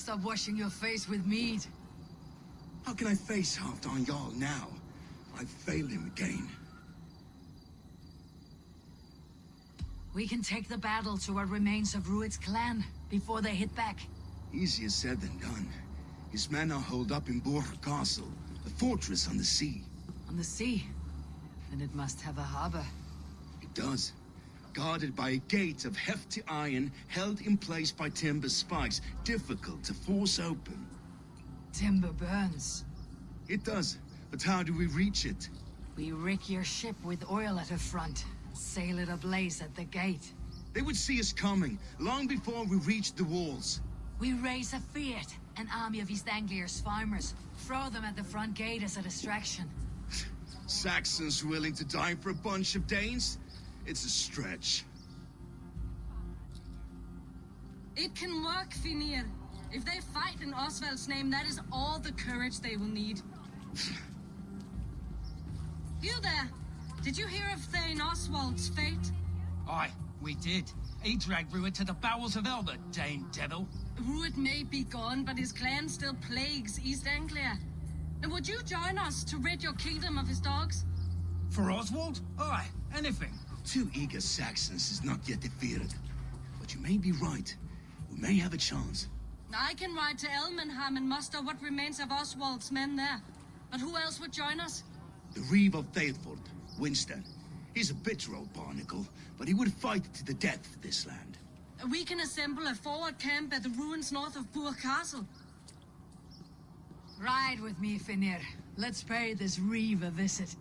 Stop washing your face with mead. How can I face Halfdan Jarl now? I've failed him again. We can take the battle to what remains of Rued's clan before they hit back. Easier said than done. His men are holed up in Borg Castle, a fortress on the sea. On the sea? Then it must have a harbor. It does. Guarded by a gate of hefty iron, held in place by timber spikes, difficult to force open. Timber burns. It does, but how do we reach it? We rig your ship with oil at her front, and sail it ablaze at the gate. They would see us coming, long before we reached the walls. We raise a fiat, an army of East Anglia's farmers. Throw them at the front gate as a distraction. Saxons willing to die for a bunch of Danes? It's a stretch. It can work, Finir. If they fight in Oswald's name, that is all the courage they will need. You there! Did you hear of Thane Oswald's fate? Aye, we did. He dragged Rued to the bowels of hell, the Dane devil. Rued may be gone, but his clan still plagues East Anglia. And would you join us to rid your kingdom of his dogs? For Oswald? Aye, anything. 2 eager Saxons is not yet defeated. But you may be right. We may have a chance. I can ride to Elmenham and muster what remains of Oswald's men there. But who else would join us? The Reeve of Thaleford, Winston. He's a bitter old barnacle, but he would fight to the death for this land. We can assemble a forward camp at the ruins north of Burg Castle. Ride with me, Finir. Let's pay this Reeve a visit.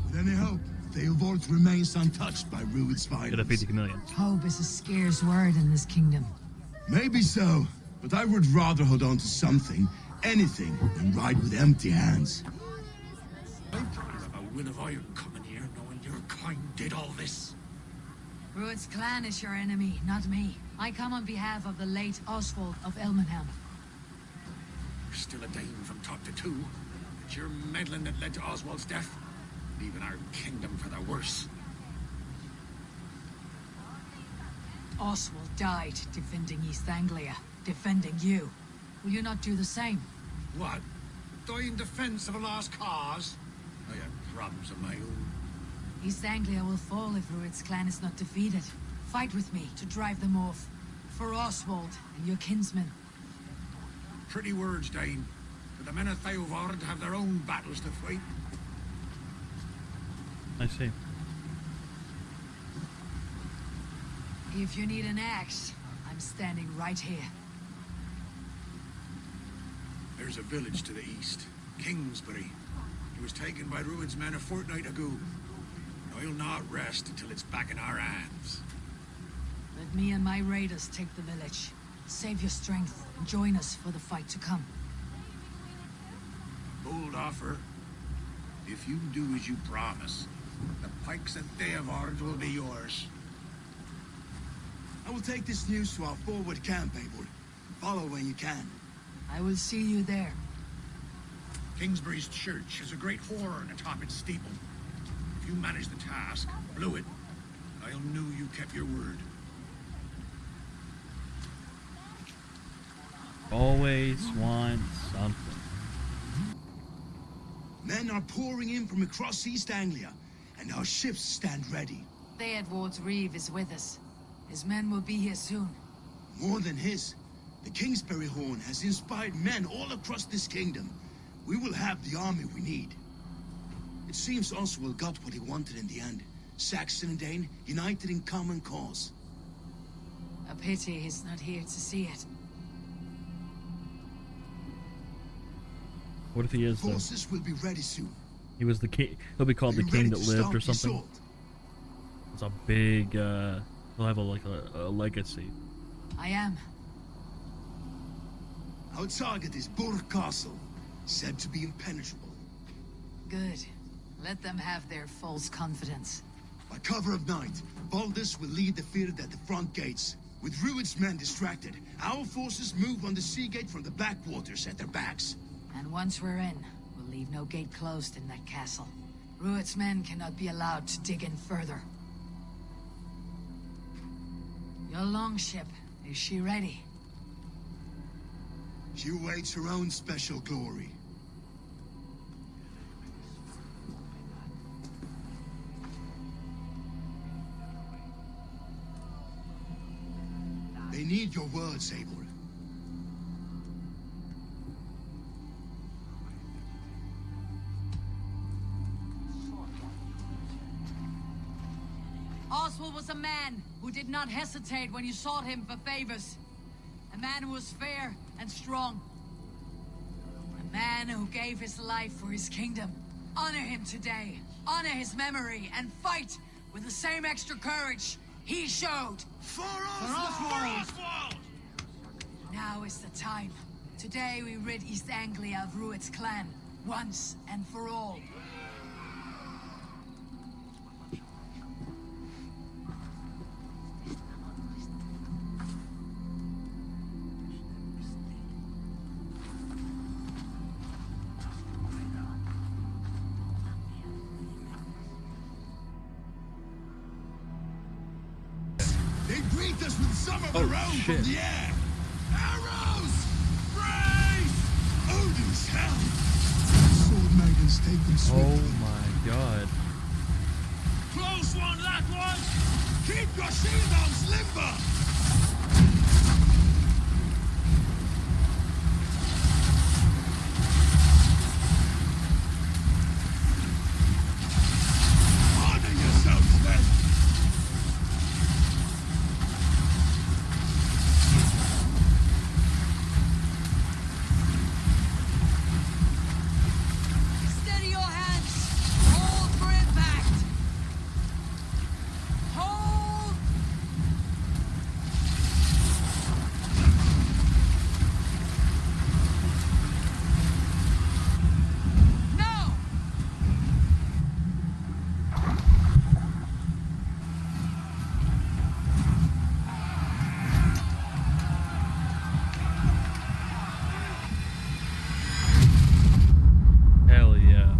With any hope, Thaleford remains untouched by Rued's violence. 50 million. Hope is a scarce word in this kingdom. Maybe so, but I would rather hold on to something, anything, than ride with empty hands. I'm proud of a will of iron coming here, knowing your kind did all this. Rued's clan is your enemy, not me. I come on behalf of the late Oswald of Elmenham. You're still a Dane from top to two. It's your meddling that led to Oswald's death, leaving our kingdom for the worse. Oswald died defending East Anglia, defending you. Will you not do the same? What? Die in defense of a lost cause? I have problems of my own. East Anglia will fall if Rued's clan is not defeated. Fight with me to drive them off. For Oswald and your kinsmen. Pretty words, Dane. But the men of Thaleford have their own battles to fight. I see. If you need an axe, I'm standing right here. There's a village to the east, Kingsbury. It was taken by Rued's men a fortnight ago. I'll not rest until it's back in our hands. Let me and my raiders take the village. Save your strength and join us for the fight to come. Bold offer. If you do as you promise, the pikes at Thaleford will be yours. I will take this news to our forward camp, Eivor. Follow when you can. I will see you there. Kingsbury's church has a great horn atop its steeple. If you manage the task, blew it, I'll know you kept your word. Always want something. Men are pouring in from across East Anglia, and our ships stand ready. Theodward's Reeve is with us. His men will be here soon. More than his, the Kingsbury horn has inspired men all across this kingdom. We will have the army we need. It seems Oswald got what he wanted in the end. Saxon and Dane united in common cause. A pity he's not here to see it. What if he is, though? Forces will be ready soon. He was the king. He'll be called the king that lived or something. It's a big, he'll have a legacy. I am. Our target is Burg Castle, said to be impenetrable. Good. Let them have their false confidence. By cover of night, Baldus will lead the field at the front gates. With Rued's men distracted, our forces move on the sea gate from the backwaters at their backs. And once we're in, we'll leave no gate closed in that castle. Rued's men cannot be allowed to dig in further. Your longship, is she ready? She waits her own special glory. They need your word, Sigurd. Oswald was a man who did not hesitate when you sought him for favors. A man who was fair and strong. A man who gave his life for his kingdom. Honor him today. Honor his memory and fight with the same extra courage he showed. For Oswald! Now is the time. Today we rid East Anglia of Rued's clan, once and for all. They greet us with some of their own shit. from the air. Arrows! Brace! Odin's helm! Sword maidens take them swiftly. Oh my god. Close one, that one! Keep your shield arms limber! Honor yourselves, men! Steady your hands! Hold for impact! Hold! No! Hell yeah.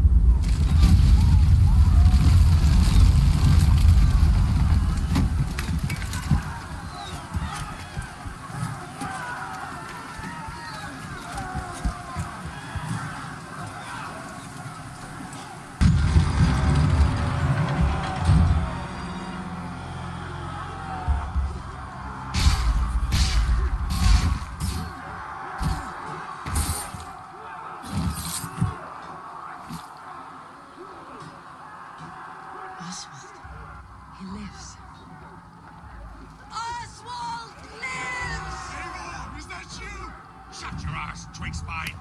Oswald. He lives. Oswald lives! Sigurd, is that you? Shut your ass, twig spine.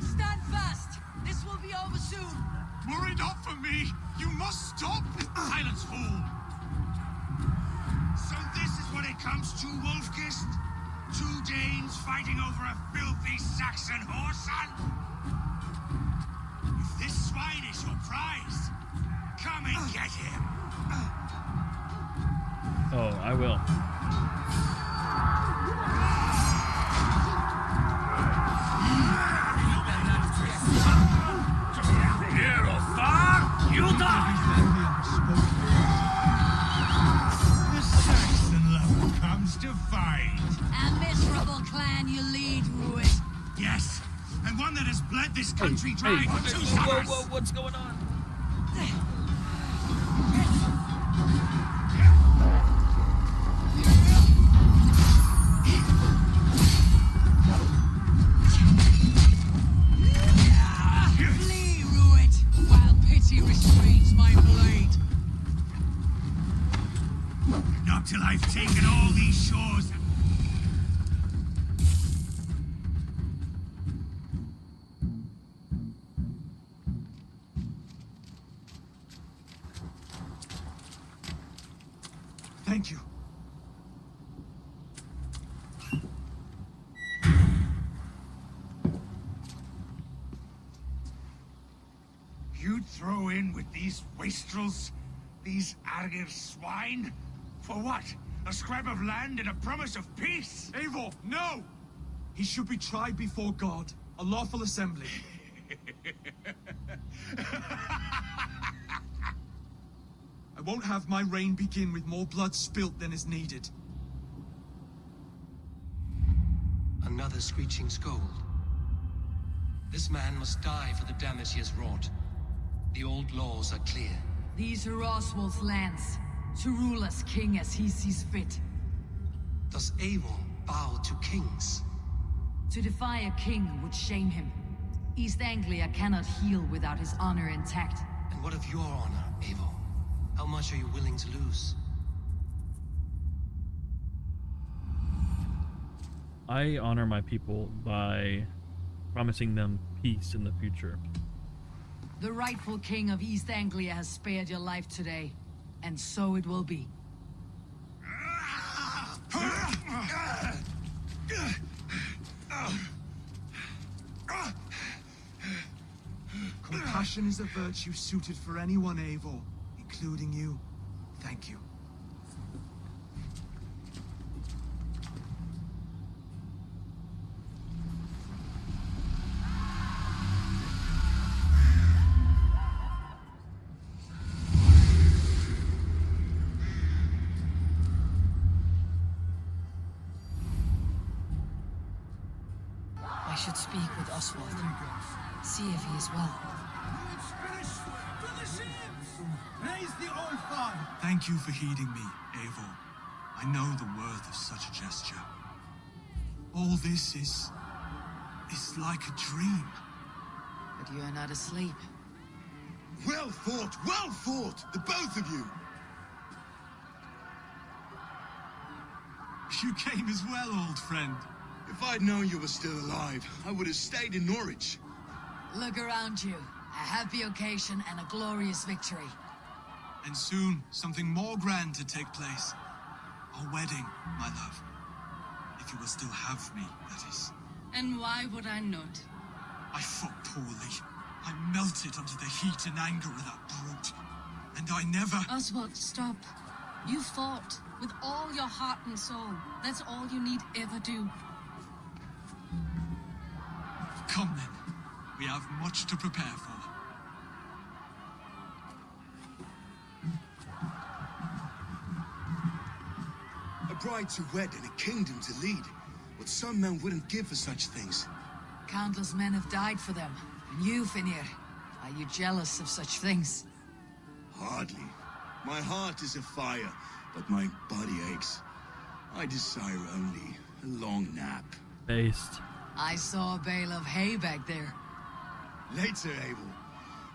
Stand fast! This will be over soon! Worry not for me. You must stop. Silence, fool. So this is what it comes to, Wolfkist? Two Danes fighting over a filthy Saxon whoreson? If this swine is your prize, come and get him. Oh, I will. Near or far, you die. The Saxon love comes to fight. A miserable clan you lead, Rued. Yes, and one that has bled this country dry for 2 summers. What's going on? Flee, Rued, while pity restrains my blade. Not till I've taken all these shores. Thank you. You'd throw in with these wastrels? These Argir swine? For what? A scrap of land and a promise of peace? Eivor, no! He should be tried before God, a lawful assembly. I won't have my reign begin with more blood spilt than is needed. Another the screeching scold. This man must die for the damage he has wrought. The old laws are clear. These are Oswald's lands, to rule as king as he sees fit. Does Eivor bow to kings? To defy a king would shame him. East Anglia cannot heal without his honor intact. And what of your honor, Eivor? How much are you willing to lose? I honor my people by promising them peace in the future. The rightful king of East Anglia has spared your life today, and so it will be. Compassion is a virtue suited for anyone, Eivor, including you. Thank you. I should speak with Oswald. See if he is well. Thank you for heeding me, Eivor. I know the worth of such a gesture. All this is like a dream. But you are not asleep. Well fought, the both of you. You came as well, old friend. If I'd known you were still alive, I would have stayed in Norwich. Look around you. A happy occasion and a glorious victory. And soon, something more grand to take place. Our wedding, my love. If you will still have me, that is. And why would I not? I fought poorly. I melted under the heat and anger of that brute. And I never... Oswald, stop. You fought with all your heart and soul. That's all you need ever do. Come then. We have much to prepare for. A bride to wed and a kingdom to lead. What some men wouldn't give for such things. Countless men have died for them. And you, Finir, are you jealous of such things? Hardly. My heart is afire, but my body aches. I desire only a long nap. Based. I saw a bale of hay back there. Later, Abel.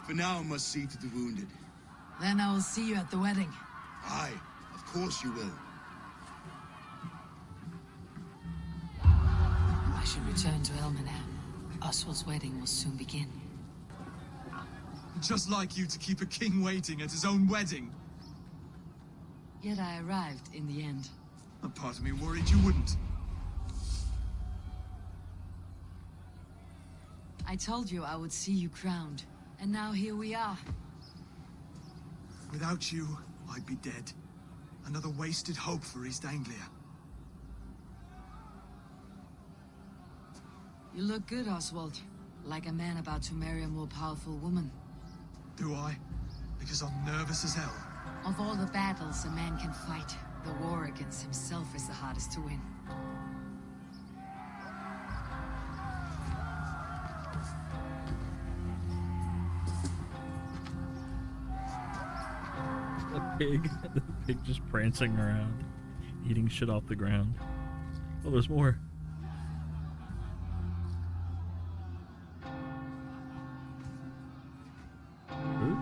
For now, I must see to the wounded. Then I will see you at the wedding. Aye, of course you will. I should return to Elmenham. Oswald's wedding will soon begin. Just like you to keep a king waiting at his own wedding. Yet I arrived in the end. A part of me worried you wouldn't. I told you I would see you crowned, and now here we are. Without you, I'd be dead. Another wasted hope for East Anglia. You look good, Oswald. Like a man about to marry a more powerful woman. Do I? Because I'm nervous as hell. Of all the battles a man can fight, the war against himself is the hardest to win. The pig just prancing around, eating shit off the ground. Oh, there's more. Ooh.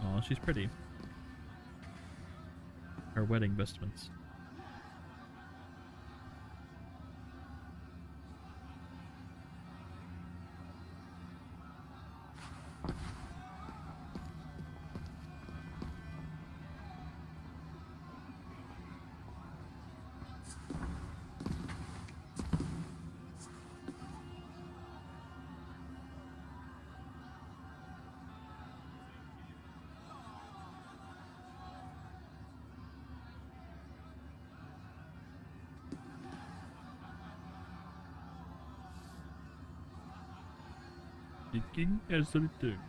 Oh, she's pretty. Her wedding vestments. The king has returned.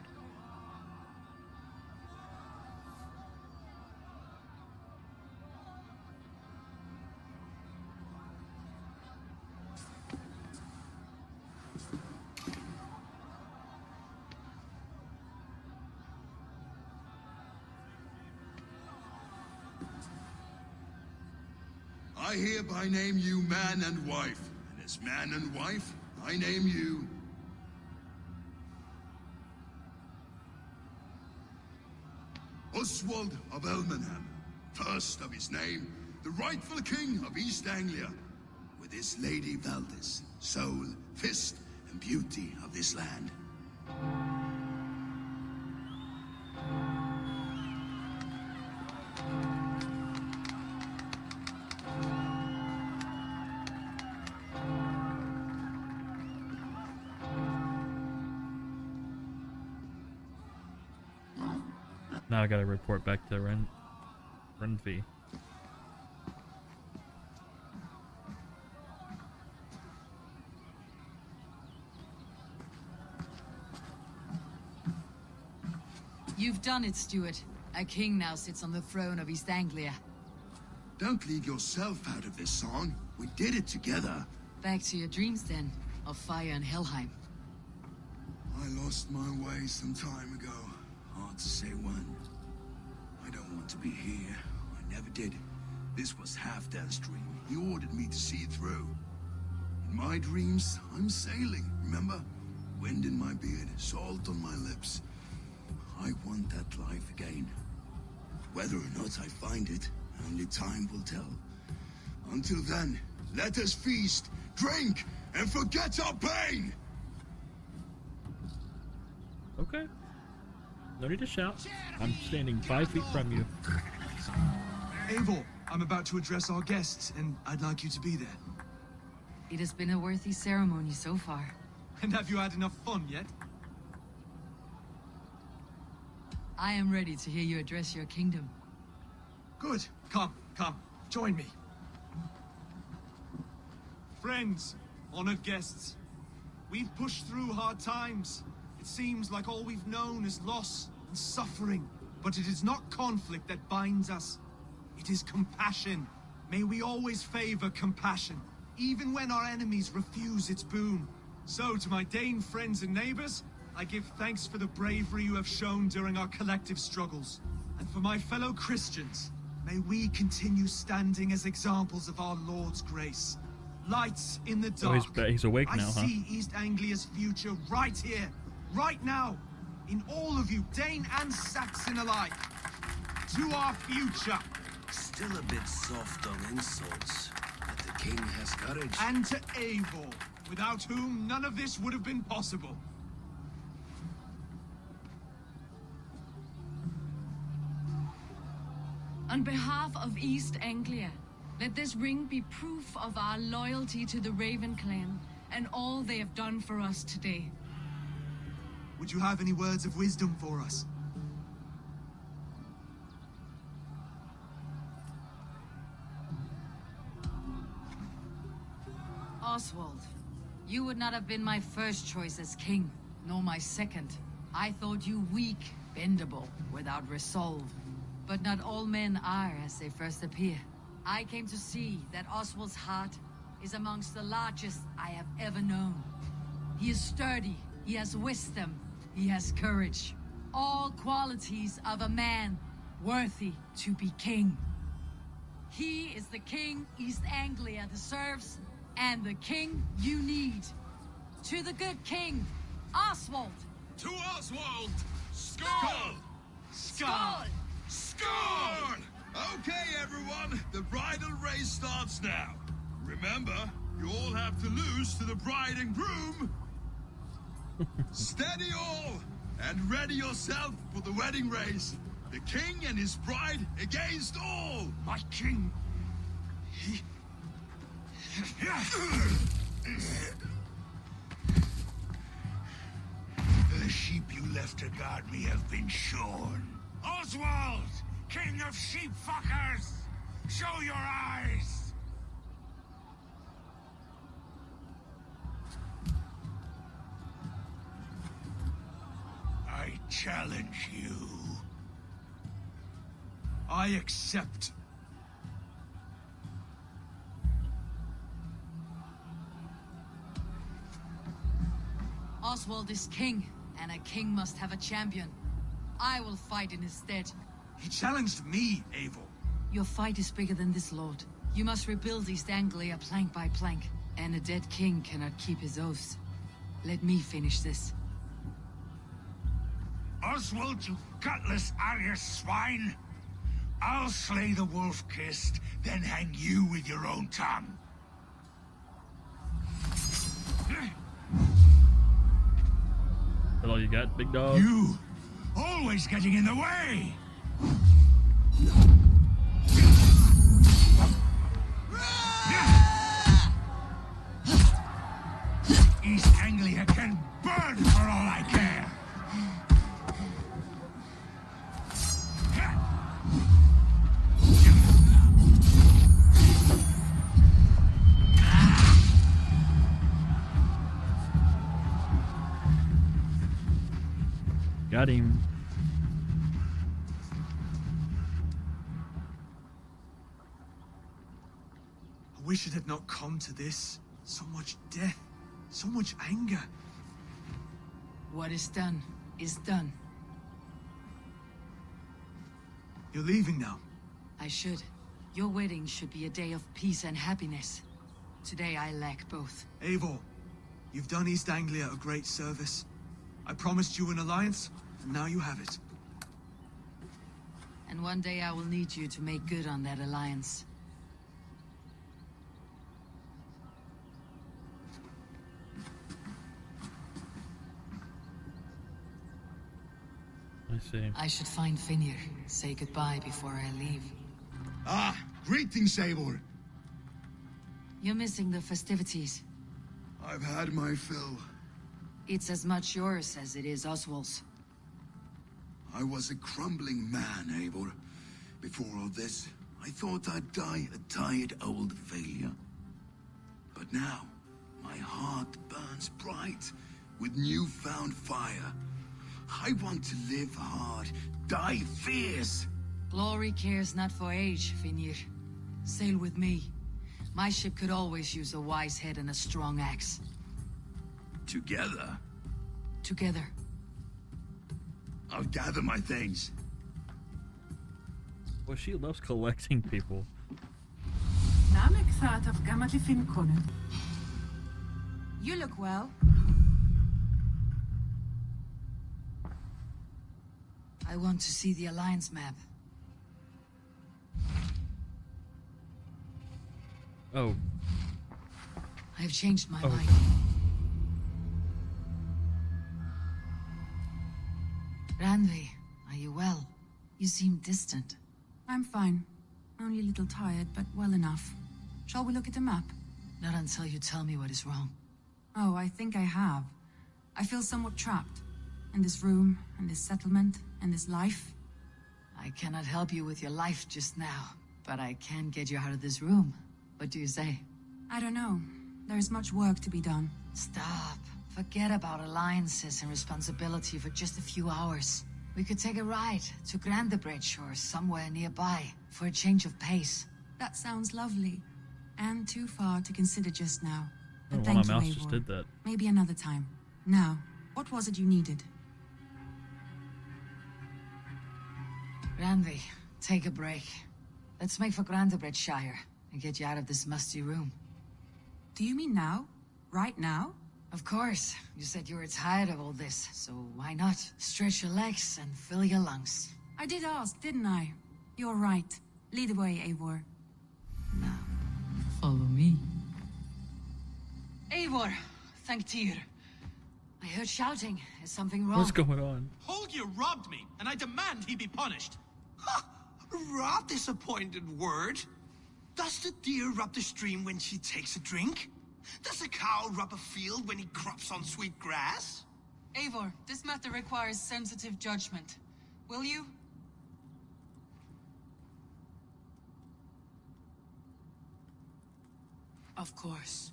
I hereby name you man and wife, and as man and wife, I name you Oswald of Elmenham, first of his name, the rightful king of East Anglia, with his lady Valdis, soul, fist, and beauty of this land. Now I gotta report back to Renfie. You've done it, Stuart. A king now sits on the throne of East Anglia. Don't leave yourself out of this song. We did it together. Back to your dreams then, of fire and Helheim. I lost my way some time ago. Hard to say when. I don't want to be here. I never did. This was Halfdan's dream. He ordered me to see it through. In my dreams, I'm sailing, remember? Wind in my beard, salt on my lips. I want that life again. Whether or not I find it, only time will tell. Until then, let us feast, drink, and forget our pain! Okay. No need to shout. I'm standing 5 feet from you. Eivor, I'm about to address our guests, and I'd like you to be there. It has been a worthy ceremony so far. And have you had enough fun yet? I am ready to hear you address your kingdom. Good. Come, join me. Friends, honored guests, we've pushed through hard times. It seems like all we've known is loss and suffering. But it is not conflict that binds us. It is compassion. May we always favor compassion, even when our enemies refuse its boon. So, to my Dane friends and neighbors, I give thanks for the bravery you have shown during our collective struggles. And for my fellow Christians, may we continue standing as examples of our Lord's grace. Lights in the dark. Oh, he's awake now, huh? I see East Anglia's future right here, right now, in all of you, Dane and Saxon alike. To our future. Still a bit soft on insults, but the king has courage. And to Eivor, without whom none of this would have been possible. On behalf of East Anglia, let this ring be proof of our loyalty to the Raven clan and all they have done for us today. Would you have any words of wisdom for us? Oswald, you would not have been my first choice as king, nor my second. I thought you weak, bendable, without resolve. But not all men are as they first appear. I came to see that Oswald's heart is amongst the largest I have ever known. He is sturdy, he has wisdom, he has courage. All qualities of a man worthy to be king. He is the king East Anglia deserves, and the king you need. To the good king, Oswald! To Oswald! Skull! Skull! Scorn! Okay, everyone, the bridal race starts now. Remember, you all have to lose to the bride and groom. Steady all, and ready yourself for the wedding race. The king and his bride against all. My king. The sheep you left to guard me have been shorn. Oswald, king of sheep fuckers, show your eyes. challenge you. I accept. Oswald is king, and a king must have a champion. I will fight in his stead. He challenged me, Eivor. Your fight is bigger than this, Lord. You must rebuild East Anglia plank by plank, and a dead king cannot keep his oaths. Let me finish this. Oswald, you gutless Arya swine! I'll slay the wolf-kissed, then hang you with your own tongue. That all you got, big dog? You, always getting in the way! East Anglia can burn for all I care! Got him. I wish it had not come to this. So much death, so much anger. What is done is done. You're leaving now. I should. Your wedding should be a day of peace and happiness. Today I lack both. Eivor, you've done East Anglia a great service. I promised you an alliance, and now you have it. And one day I will need you to make good on that alliance. I see. I should find Finir. Say goodbye before I leave. Ah, greetings, Eivor. You're missing the festivities. I've had my fill. It's as much yours as it is Oswald's. I was a crumbling man, Eivor. Before all this, I thought I'd die a tired old failure. But now, my heart burns bright with newfound fire. I want to live hard, die fierce. Glory cares not for age, Finir. Sail with me. My ship could always use a wise head and a strong axe. Together, Together. I'll gather my things. Well, she loves collecting people. You look well. I want to see the Alliance map. Oh, I have changed my Oh. mind. Randvi, are you well? You seem distant. I'm fine. Only a little tired, but well enough. Shall we look at the map? Not until you tell me what is wrong. Oh, I think I have. I feel somewhat trapped. In this room, in this settlement, in this life. I cannot help you with your life just now, but I can get you out of this room. What do you say? I don't know. There is much work to be done. Stop. Forget about alliances and responsibility for just a few hours. We could take a ride to Grandebridge or somewhere nearby for a change of pace. That sounds lovely. And too far to consider just now. I But don't know why thank my you, mouse just Eivor. did that. Maybe another time. Now, what was it you needed? Randvi, take a break. Let's make for Grandebridgeshire and get you out of this musty room. Do you mean now? Right now? Of course. You said you were tired of all this, so why not? Stretch your legs and fill your lungs. I did ask, didn't I? You're right. Lead the way, Eivor. Now, follow me. Eivor, thank Tyr. I heard shouting. Is something wrong? What's going on? Fulke robbed me, and I demand he be punished. Rot disappointed word. Does the deer rub the stream when she takes a drink? Does a cow rub a field when he crops on sweet grass? Eivor, this matter requires sensitive judgment. Will you? Of course.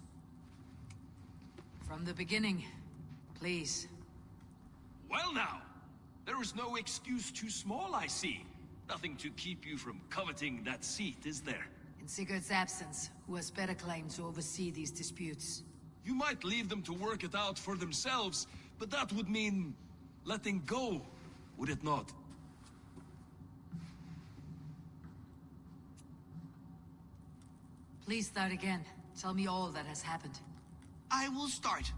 From the beginning, please. Well now, There is no excuse too small, I see. Nothing to keep you from coveting that seat, is there? In Sigurd's absence, who has better claim to oversee these disputes? You might leave them to work it out for themselves, but that would mean letting go, would it not? Please start again. Tell me all that has happened. I will start.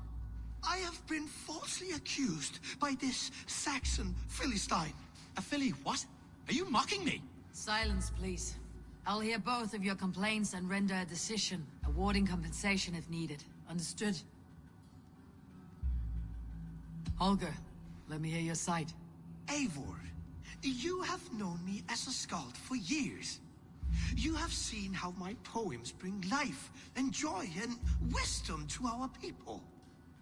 I have been falsely accused by this Saxon Philistine. A Philly what? Are you mocking me? Silence, please. I'll hear both of your complaints and render a decision, awarding compensation if needed. Understood? Holger, let me hear your side. Eivor, you have known me as a skald for years. You have seen how my poems bring life and joy and wisdom to our people.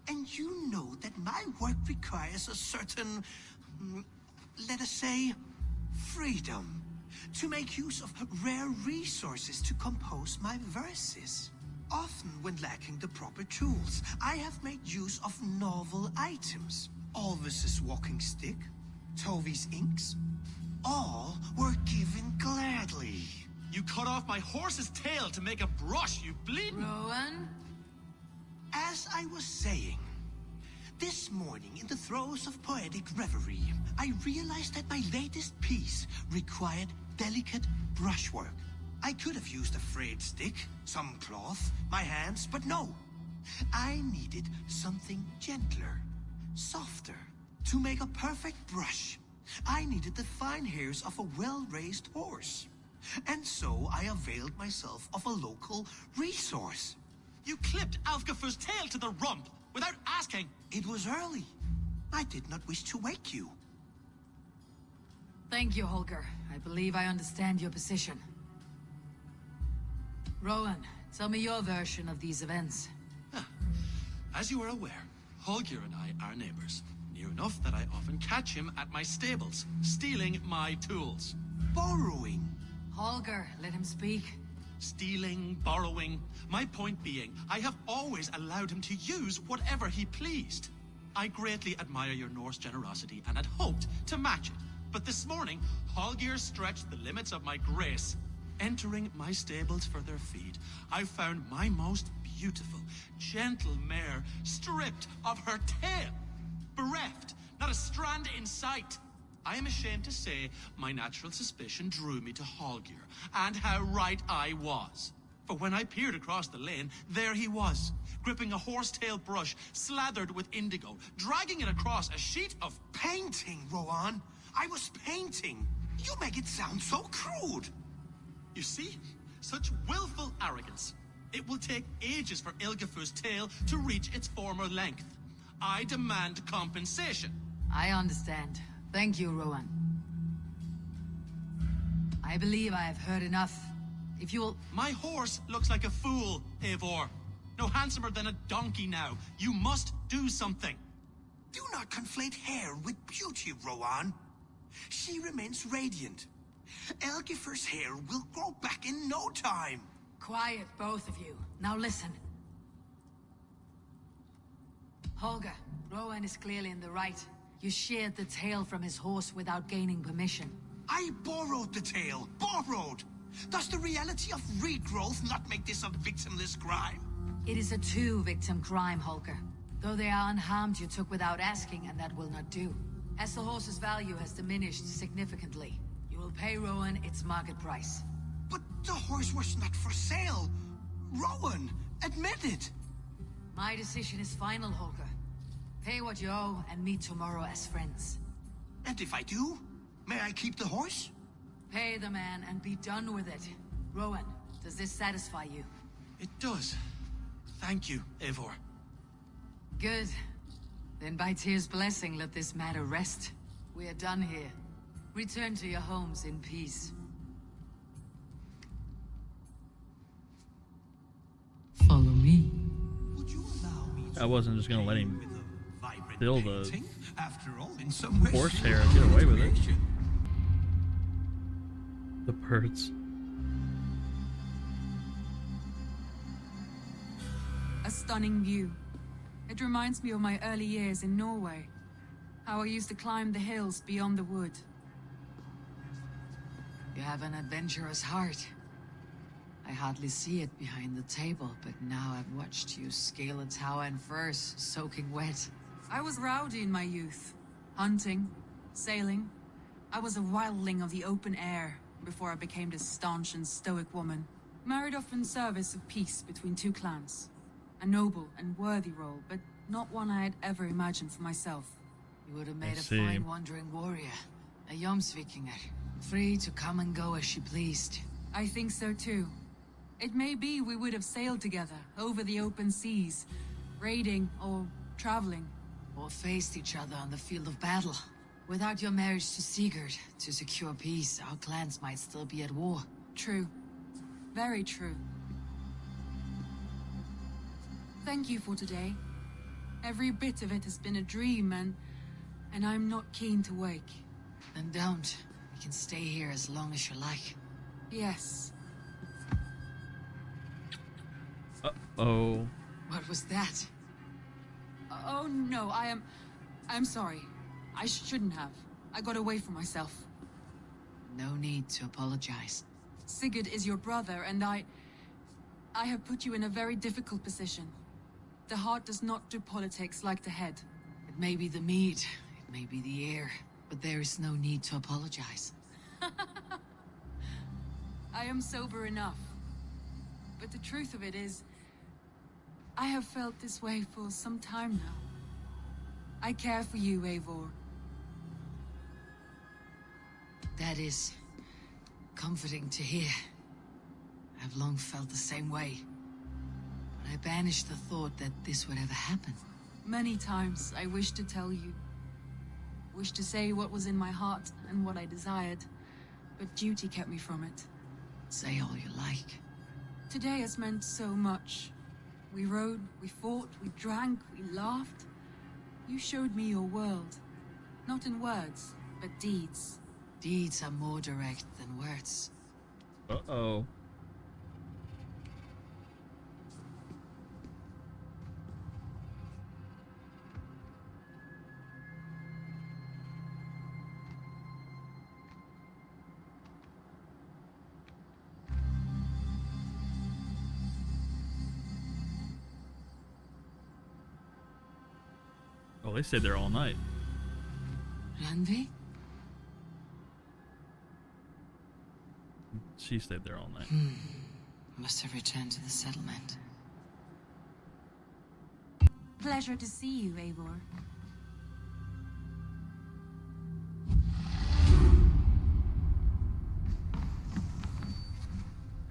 And you know that my work requires a certain, let us say, freedom to make use of rare resources to compose my verses. Often when lacking the proper tools, I have made use of novel items. Alvis's walking stick, Tovi's inks, all were given gladly. You cut off my horse's tail to make a brush, you bleeding... Rowan? As I was saying, this morning in the throes of poetic reverie, I realized that my latest piece required delicate brushwork. I could have used a frayed stick, some cloth, my hands, but no. I needed something gentler, softer. To make a perfect brush, I needed the fine hairs of a well-raised horse. And so I availed myself of a local resource. You clipped Alfgafur's tail to the rump without asking. It was early. I did not wish to wake you. Thank you, Holger. I believe I understand your position. Rowan, tell me your version of these events. As you are aware, Holger and I are neighbors. Near enough that I often catch him at my stables, stealing my tools. Borrowing. Holger, let him speak. Stealing, borrowing. My point being, I have always allowed him to use whatever he pleased. I greatly admire your Norse generosity and had hoped to match it. But this morning, Holger stretched the limits of my grace. Entering my stables for their feed, I found my most beautiful, gentle mare stripped of her tail. Bereft, not a strand in sight. I am ashamed to say my natural suspicion drew me to Holger, and how right I was. For when I peered across the lane, there he was, gripping a horsetail brush slathered with indigo, dragging it across a sheet of painting, Rowan. I was painting. You make it sound so crude. You see? Such willful arrogance. It will take ages for Ilgafur's tail to reach its former length. I demand compensation. I understand. Thank you, Rowan. I believe I have heard enough. If you'll... My horse looks like a fool, Eivor. No handsomer than a donkey now. You must do something. Do not conflate hair with beauty, Rowan. She remains radiant. Elgifur's hair will grow back in no time. Quiet, both of you. Now listen. Holger, Rowan is clearly in the right. You sheared the tail from his horse without gaining permission. I borrowed the tail. Borrowed! Does the reality of regrowth not make this a victimless crime? It is a two-victim crime, Holger. Though they are unharmed, you took without asking, and that will not do. As the horse's value has diminished significantly, you will pay Rowan its market price. But the horse was not for sale. Rowan, admit it. My decision is final, Holger. Pay what you owe and meet tomorrow as friends. And if I do, may I keep the horse? Pay the man and be done with it. Rowan, does this satisfy you? It does. Thank you, Eivor. Good. Then by Tyr's blessing, let this matter rest. We are done here. Return to your homes in peace. Follow me. Would you allow me I wasn't just gonna let him build a after all, in some way, horsehair and get away with it. The birds. A stunning view. It reminds me of my early years in Norway. How I used to climb the hills beyond the wood. You have an adventurous heart. I hardly see it behind the table, but now I've watched you scale a tower in furs, soaking wet. I was rowdy in my youth. Hunting, sailing. I was a wildling of the open air before I became this staunch and stoic woman. Married off in service of peace between two clans. A noble and worthy role, but not one I had ever imagined for myself. You would have made a fine wandering warrior. A Jomsvikinger. Free to come and go as she pleased. I think so too. It may be we would have sailed together, over the open seas, raiding or traveling. Or faced each other on the field of battle. Without your marriage to Sigurd, to secure peace, our clans might still be at war. True. Very true. Thank you for today. Every bit of it has been a dream, and I'm not keen to wake. Then don't. We can stay here as long as you like. Yes. Uh-oh. What was that? Oh no, I'm sorry. I shouldn't have. I got away from myself. No need to apologize. Sigurd is your brother, and I have put you in a very difficult position. The heart does not do politics like the head. It may be the mead, it may be the air, but there is no need to apologize. I am sober enough. But the truth of it is, I have felt this way for some time now. I care for you, Eivor. That is comforting to hear. I've long felt the same way. But I banished the thought that this would ever happen. Many times I wished to tell you. Wished to say what was in my heart and what I desired. But duty kept me from it. Say all you like. Today has meant so much. We rode, we fought, we drank, we laughed. You showed me your world. Not in words, but deeds. Deeds are more direct than words. Uh-oh. Oh, they stayed there all night. Randvi? She stayed there all night. Must have returned to the settlement. Pleasure to see you, Eivor.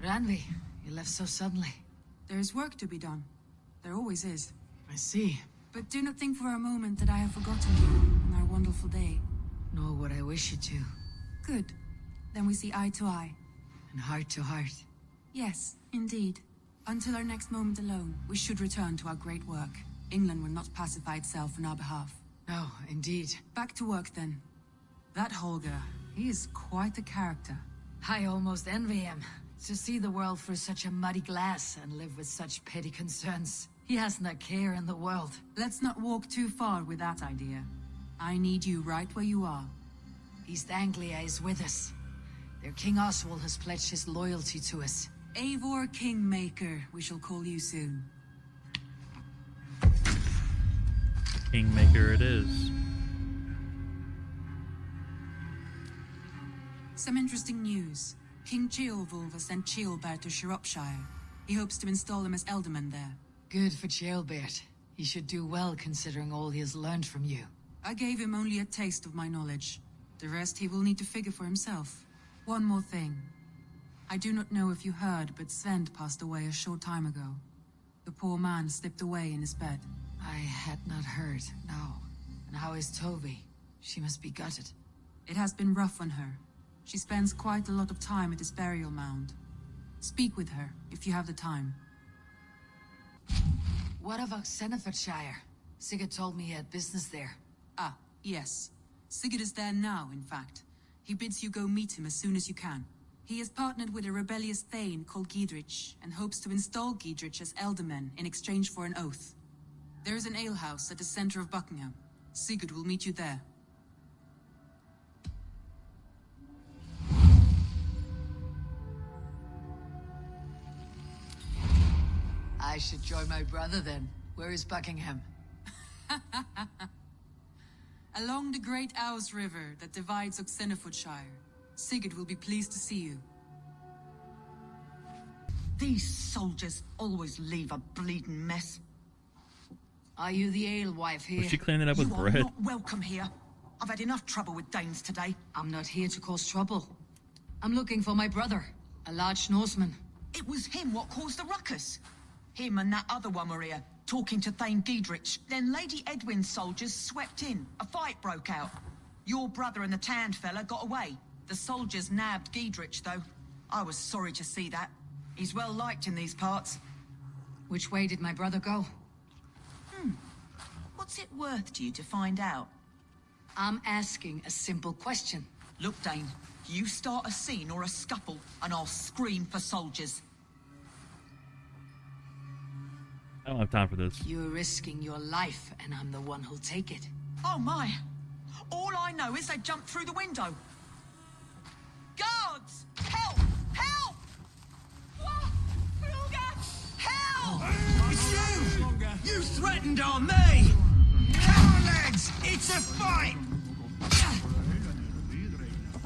Randvi, you left so suddenly. There is work to be done. There always is. I see. But do not think for a moment that I have forgotten you on our wonderful day. Nor would I wish you to. Good. Then we see eye to eye. And heart to heart. Yes, indeed. Until our next moment alone, we should return to our great work. England will not pacify itself on our behalf. No, indeed. Back to work then. That Holger, he is quite a character. I almost envy him. To see the world through such a muddy glass and live with such petty concerns. He hasn't a care in the world. Let's not walk too far with that idea. I need you right where you are. East Anglia is with us. Their King Oswald has pledged his loyalty to us. Eivor Kingmaker, we shall call you soon. Kingmaker it is. Some interesting news. King Ceolwulf has sent Ceolbert to Shropshire. He hopes to install him as Ealdorman there. Good for Ceolbert. He should do well considering all he has learned from you. I gave him only a taste of my knowledge. The rest he will need to figure for himself. One more thing. I do not know if you heard, but Svend passed away a short time ago. The poor man slipped away in his bed. I had not heard, no. And how is Toby? She must be gutted. It has been rough on her. She spends quite a lot of time at his burial mound. Speak with her, if you have the time. What about Senefordshire? Sigurd told me he had business there. Ah, yes. Sigurd is there now, in fact. He bids you go meet him as soon as you can. He has partnered with a rebellious thane called Giedrich, and hopes to install Giedrich as Ealdorman in exchange for an oath. There is an alehouse at the center of Buckingham. Sigurd will meet you there. I should join my brother then. Where is Buckingham? Along the great Ouse River that divides Oxenfordshire. Sigurd will be pleased to see you. These soldiers always leave a bleeding mess. Are you the alewife here? Was she cleaning it up with You bread? are not welcome here. I've had enough trouble with Danes today. I'm not here to cause trouble. I'm looking for my brother, a large Norseman. It was him what caused the ruckus. Him and that other one were here, talking to Thane Giedrich. Then Lady Edwin's soldiers swept in. A fight broke out. Your brother and the tanned fella got away. The soldiers nabbed Giedrich, though. I was sorry to see that. He's well liked in these parts. Which way did my brother go? What's it worth to you to find out? I'm asking a simple question. Look, Dane, you start a scene or a scuffle, and I'll scream for soldiers. I don't have time for this. You're risking your life, and I'm the one who'll take it. Oh my! All I know is they jumped through the window. Guards! Help! Help! Fulke! Help! It's you! You threatened on me! Come on, lads! It's a fight!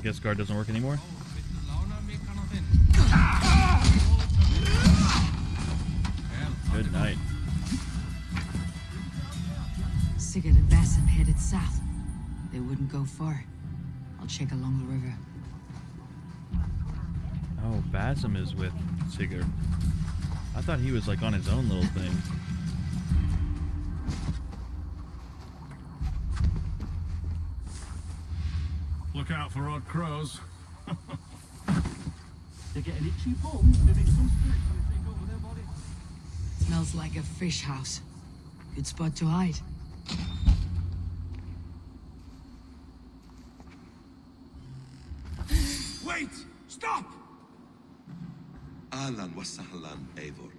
Guess guard doesn't work anymore. Good night. Sigurd and Basim headed south. They wouldn't go far. I'll check along the river. Oh, Basim is with Sigurd. I thought he was like on his own little thing. Look out for odd crows. They're getting itchy palms. Maybe some spirits when they take over their body. Smells like a fish house. Good spot to hide. Wait! Stop! Ahlan wa sahlan, Eivor.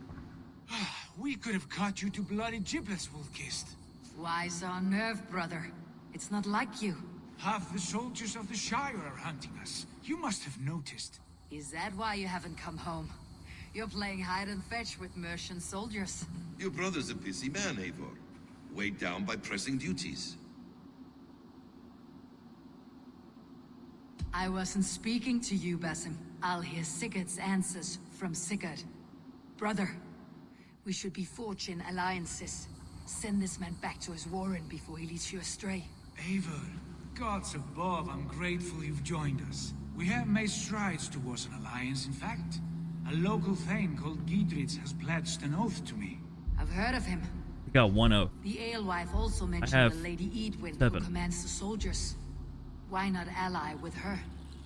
We could have cut you to bloody giblets, Wolf-kissed. Why so unnerved, brother? It's not like you. Half the soldiers of the Shire are hunting us. You must have noticed. Is that why you haven't come home? You're playing hide and fetch with Mercian soldiers. Your brother's a busy man, Eivor. Weighed down by pressing duties. I wasn't speaking to you, Basim. I'll hear Sigurd's answers from Sigurd. Brother, we should be forging alliances. Send this man back to his warren before he leads you astray. Eivor, gods above, I'm grateful you've joined us. We have made strides towards an alliance, in fact. A local thane called Giedrich has pledged an oath to me. I've heard of him. We got one oath. The alewife also mentioned have the Lady Edwin, 7. who commands the soldiers. Why not ally with her?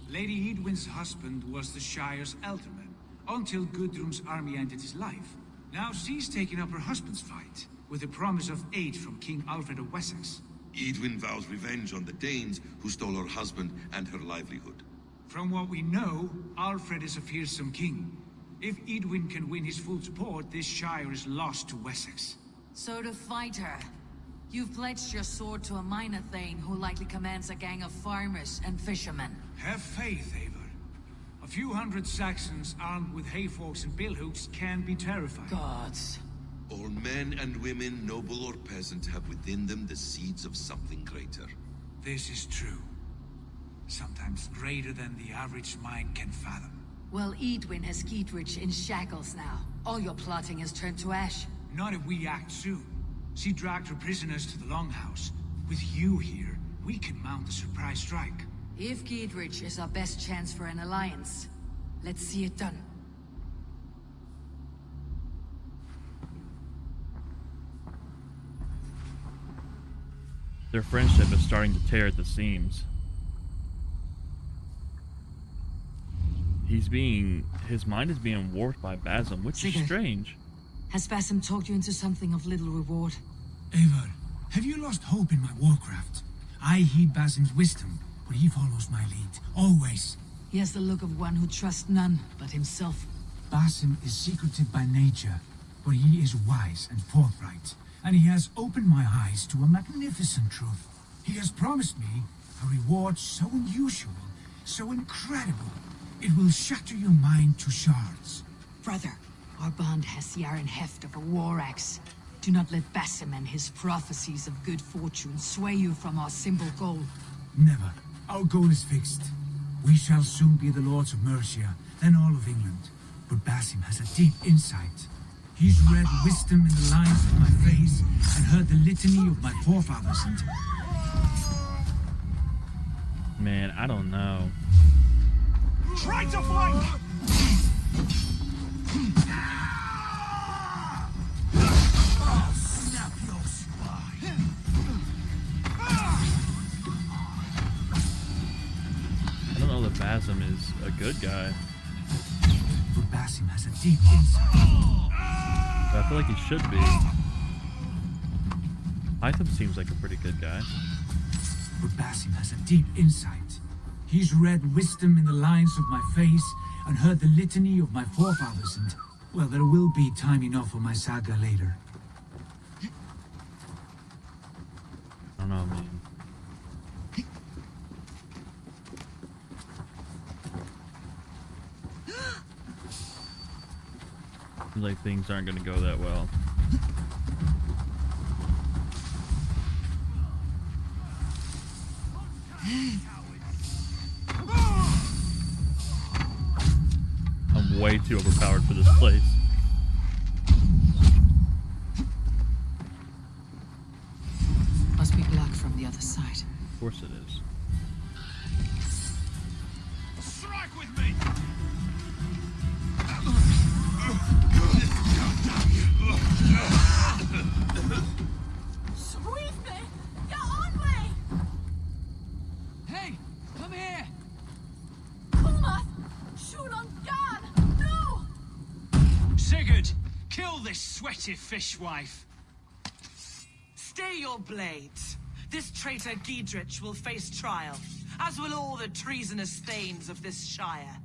Lady Edwin's husband was the Shire's alderman, until Gudrun's army ended his life. Now she's taking up her husband's fight, with a promise of aid from King Alfred of Wessex. Edwin vows revenge on the Danes who stole her husband and her livelihood. From what we know, Alfred is a fearsome king. If Edwin can win his full support, this Shire is lost to Wessex. So to fight her, you've pledged your sword to a minor thane who likely commands a gang of farmers and fishermen. Have faith, Eivor. A few hundred Saxons armed with hayforks and billhooks can be terrifying. Gods. All men and women, noble or peasant, have within them the seeds of something greater. This is true. Sometimes greater than the average mind can fathom. Well, Edwin has Giedrich in shackles now. All your plotting has turned to ash. Not if we act soon. She dragged her prisoners to the Longhouse. With you here, we can mount a surprise strike. If Giedrich is our best chance for an alliance, let's see it done. Their friendship is starting to tear at the seams. His mind is being warped by Basim, which is Sigurd. strange. Has Basim talked you into something of little reward? Eivor, have you lost hope in my warcraft? I heed Basim's wisdom, but he follows my lead, always. He has the look of one who trusts none but himself. Basim is secretive by nature, but he is wise and forthright, and he has opened my eyes to a magnificent truth. He has promised me a reward so unusual, so incredible, it will shatter your mind to shards. Brother, Our bond has the iron heft of a war axe. Do not let Basim and his prophecies of good fortune sway you from our simple goal. Never. Our goal is fixed. We shall soon be the lords of Mercia, then all of England. But Basim has a deep insight. He's read wisdom in the lines of my face and heard the litany of my forefathers and... Man, I don't know. Try to flank! Oh, snap your spine! I don't know that Basim is a good guy. But Basim has a deep insight. But I feel like he should be. Hytham seems like a pretty good guy. But Basim has a deep insight. He's read wisdom in the lines of my face and heard the litany of my forefathers and... Well, there will be time enough for my saga later. I don't know, man. Seems like things aren't gonna go that well. I'm way too overpowered for this place. Must be blocked from the other side. Of course it is. Strike with me! Squeeze me! Get on me! Hey, come here! Kumar! Shoot on God! No! Sigurd, kill this sweaty fishwife. Stay your blades. This traitor Giedrich will face trial, as will all the treasonous thanes of this shire.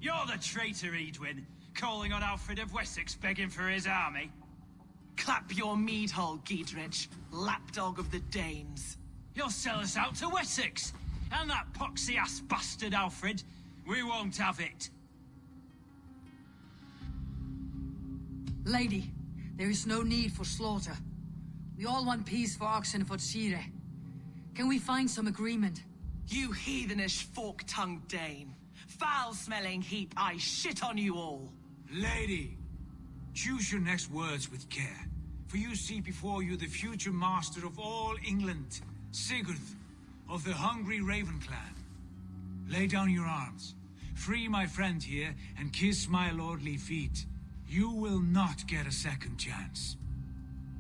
You're the traitor, Edwin, calling on Alfred of Wessex begging for his army. Clap your mead hole, Giedrich, lapdog of the Danes. You'll sell us out to Wessex, and that poxy-ass bastard Alfred. We won't have it. Lady, there is no need for slaughter. We all want peace for Oxenford-Shire. Can we find some agreement? You heathenish fork-tongued Dane. Foul-smelling heap, I shit on you all. Lady, choose your next words with care, for you see before you the future master of all England, Sigurd, of the hungry Raven clan. Lay down your arms, free my friend here, and kiss my lordly feet. You will not get a second chance.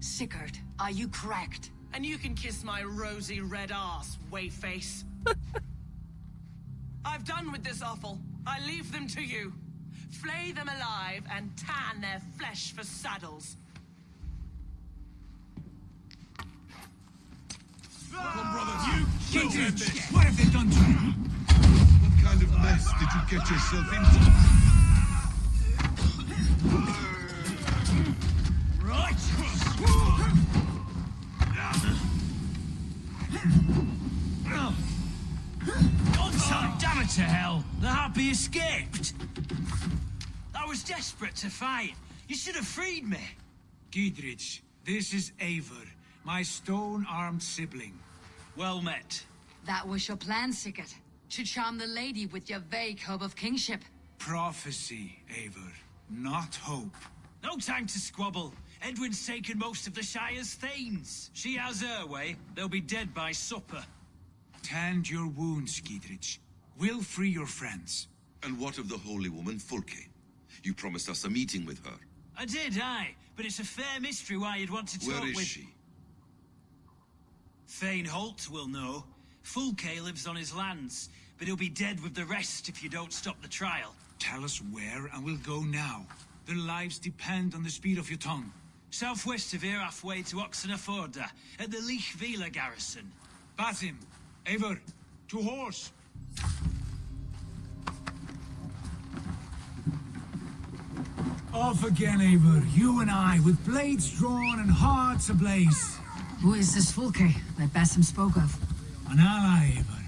Sigurd, are you cracked? And you can kiss my rosy red ass, wayface. I've done with this offal. I leave them to you. Flay them alive and tan their flesh for saddles. Come, brothers, you Get it! What have they done to you? What kind of mess did you get yourself into? Right! God damn it to hell! The harpy escaped! I was desperate to fight. You should have freed me. Giedrich, this is Eivor, my stone-armed sibling. Well met. That was your plan, Sigurd. To charm the lady with your vague hope of kingship. Prophecy, Eivor, not hope. No time to squabble. Edwin's taken most of the Shire's thanes. She has her way. They'll be dead by supper. Tend your wounds, Giedrich. We'll free your friends. And what of the holy woman Fulke? You promised us a meeting with her. I did, aye. But it's a fair mystery why you'd want to talk with... Where is she? Thane Holt will know. Fulke lives on his lands, but he'll be dead with the rest if you don't stop the trial. Tell us where, and we'll go now. Their lives depend on the speed of your tongue. Southwest of here, halfway to Oxenaforda, at the Leich Vila garrison. Basim, Eivor, to horse! Off again, Eivor, you and I, with blades drawn and hearts ablaze. Who is this Fulke that Basim spoke of? An ally, Eivor.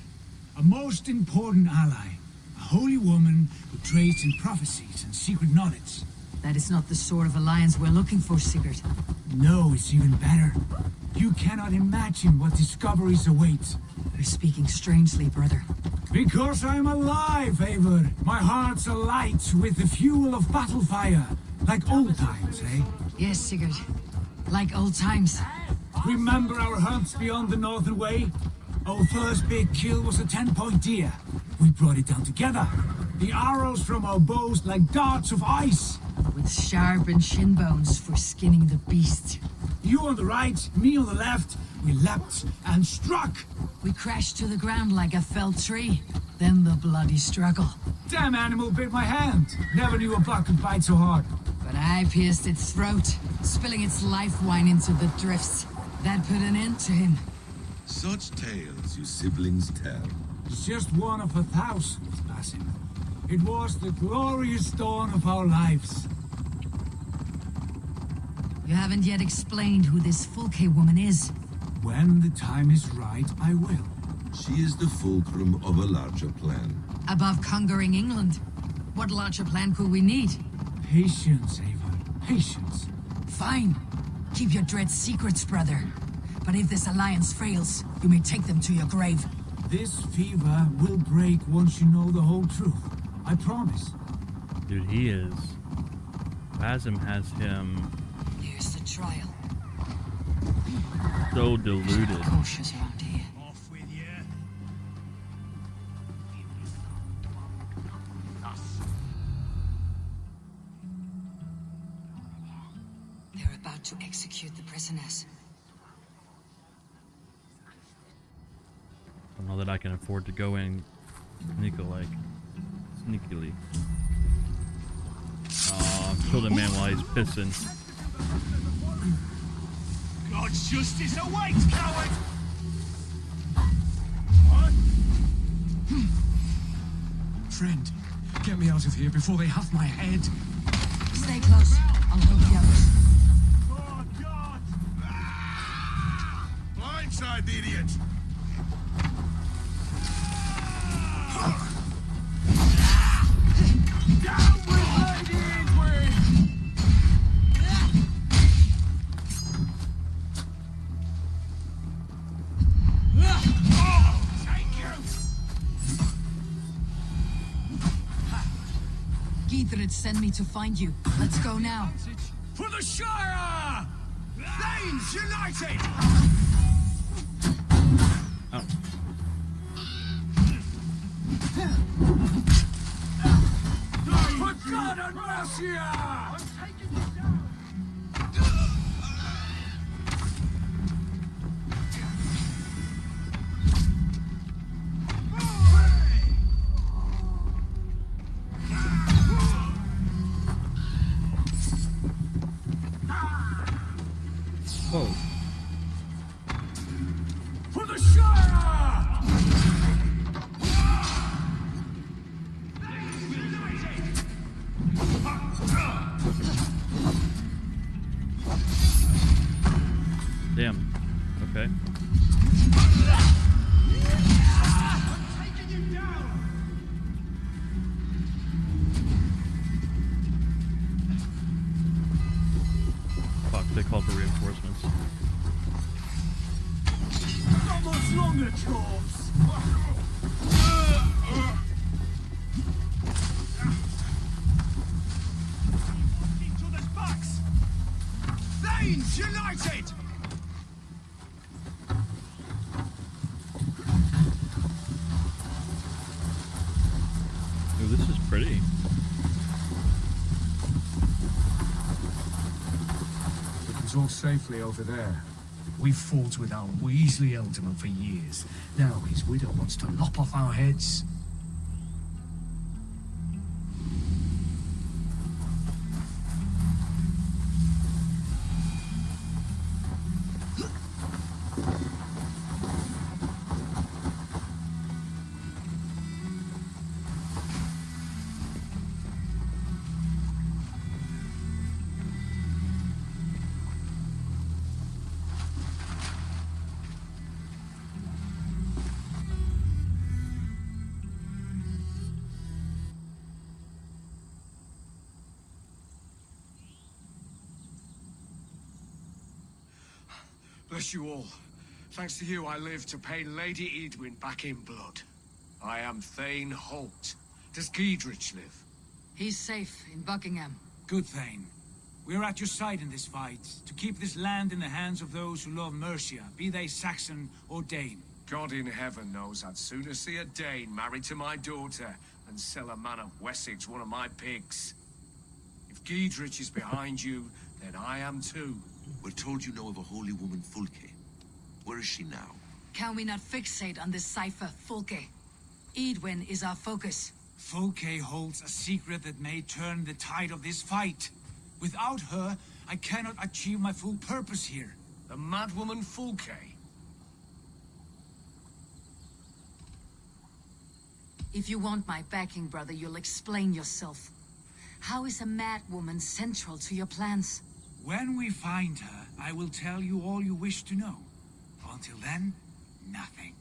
A most important ally. A holy woman who trades in prophecies and secret knowledge. That is not the sort of alliance we're looking for, Sigurd. No, it's even better. You cannot imagine what discoveries await. You're speaking strangely, brother. Because I'm alive, Eivor. My heart's alight with the fuel of battle fire. Like old times, eh? Yes, Sigurd. Like old times. Remember our hunts beyond the Northern Way? Our first big kill was a 10-point deer. We brought it down together. The arrows from our bows like darts of ice. With sharpened shin bones for skinning the beast. You on the right, me on the left. We leapt and struck. We crashed to the ground like a felled tree. Then the bloody struggle. Damn animal bit my hand. Never knew a buck could bite so hard. But I pierced its throat, spilling its life wine into the drifts. That put an end to him. Such tales you siblings tell. It's just one of 1,000, Basim. It was the glorious dawn of our lives. You haven't yet explained who this Fulke woman is. When the time is right, I will. She is the fulcrum of a larger plan. Above conquering England, what larger plan could we need? Patience, Eivor. Patience. Fine. Keep your dread secrets, brother. But if this alliance fails, you may take them to your grave. This fever will break once you know the whole truth. I promise. Dude, he is. Basim has him Here's the trial. so deluded. Cautious around here. Off with you. They're about to execute the prisoners. I don't know that I can afford to go in sneakily. Aw, kill the man while he's pissing. God's justice awaits, coward! Friend, get me out of here before they have my head. Stay close. I'll help the others. Oh, God! Blindside the idiot! Down with Lady Edwin! Oh, thank you! Githrid sent me to find you. Let's go now. For the Shire! Thanes united! Oh. For God and mercy! I'm taking you down! Whoa. For the Shire! Damn. Okay. Taking you down! Fuck, they called for reinforcements. Not much longer, corpse! Each other's backs! Thanes united! Ooh, this is pretty. It was all safely over there. We've fought with our Weasley Ealdorman for years. Now his widow wants to lop off our heads. Bless you all. Thanks to you, I live to pay Lady Edwin back in blood. I am Thane Holt. Does Giedrich live? He's safe in Buckingham. Good, Thane. We're at your side in this fight, to keep this land in the hands of those who love Mercia, be they Saxon or Dane. God in heaven knows I'd sooner see a Dane married to my daughter than sell a man of Wessex one of my pigs. If Giedrich is behind you, then I am too. We're told you know of a holy woman, Fulke. Where is she now? Can we not fixate on this cipher, Fulke? Edwin is our focus. Fulke holds a secret that may turn the tide of this fight. Without her, I cannot achieve my full purpose here. The madwoman Fulke? If you want my backing, brother, you'll explain yourself. How is a madwoman central to your plans? When we find her, I will tell you all you wish to know. Until then, nothing.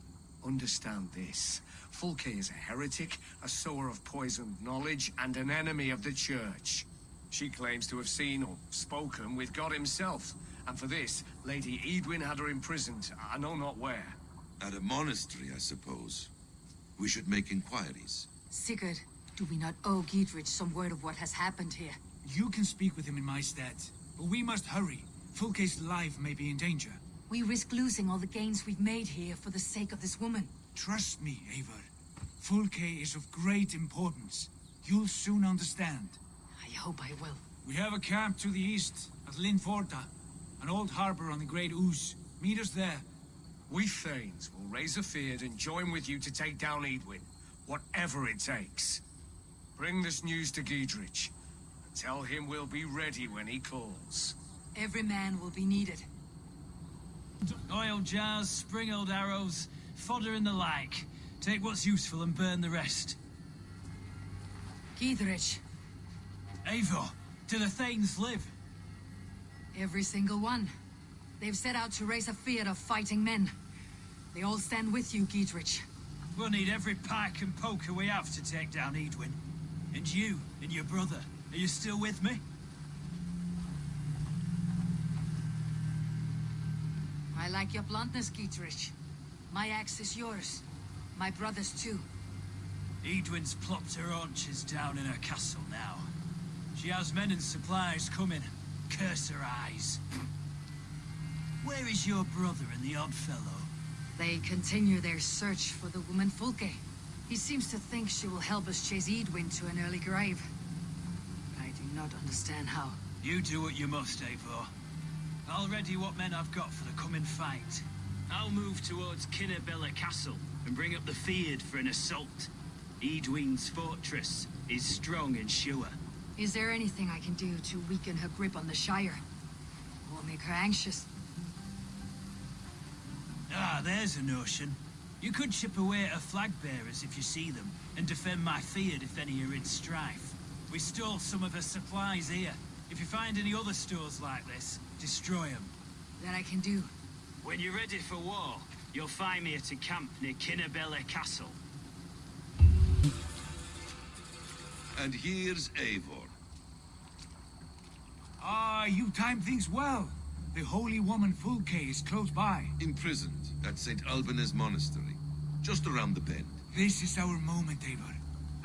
Understand this. Fulke is a heretic, a sower of poisoned knowledge, and an enemy of the Church. She claims to have seen or spoken with God himself. And for this, Lady Edwin had her imprisoned, I know not where. At a monastery, I suppose. We should make inquiries. Sigurd, do we not owe Giedrich some word of what has happened here? You can speak with him in my stead, but we must hurry. Fulke's life may be in danger. We risk losing all the gains we've made here for the sake of this woman. Trust me, Eivor. Fulke is of great importance. You'll soon understand. I hope I will. We have a camp to the east, at Linforta, an old harbor on the Great Ouse. Meet us there. We Thanes will raise a feard and join with you to take down Edwin, whatever it takes. Bring this news to Giedrich, and tell him we'll be ready when he calls. Every man will be needed. Oil jars, spring-old arrows, fodder and the like. Take what's useful and burn the rest. Giedrich. Eivor, do the Thanes live? Every single one. They've set out to raise a fear of fighting men. They all stand with you, Giedrich. We'll need every pike and poker we have to take down Edwin. And you, and your brother, are you still with me? I like your bluntness, Giedrich. My axe is yours. My brother's too. Edwin's plopped her haunches down in her castle now. She has men and supplies coming. Curse her eyes. Where is your brother and the odd fellow? They continue their search for the woman Fulke. He seems to think she will help us chase Edwin to an early grave. I do not understand how. You do what you must, Eivor. I'll ready what men I've got for the coming fight. I'll move towards Kinnabella Castle and bring up the feared for an assault. Edwin's fortress is strong and sure. Is there anything I can do to weaken her grip on the Shire? Or make her anxious? Ah, there's a notion. You could chip away at her flag bearers if you see them, and defend my feared if any are in strife. We stole some of her supplies here. If you find any other stores like this, destroy them. That I can do. When you're ready for war, you'll find me at a camp near Kinnabella Castle. And here's Eivor. Ah, you timed things well. The holy woman Fulke is close by. Imprisoned at St. Alban's Monastery, just around the bend. This is our moment, Eivor.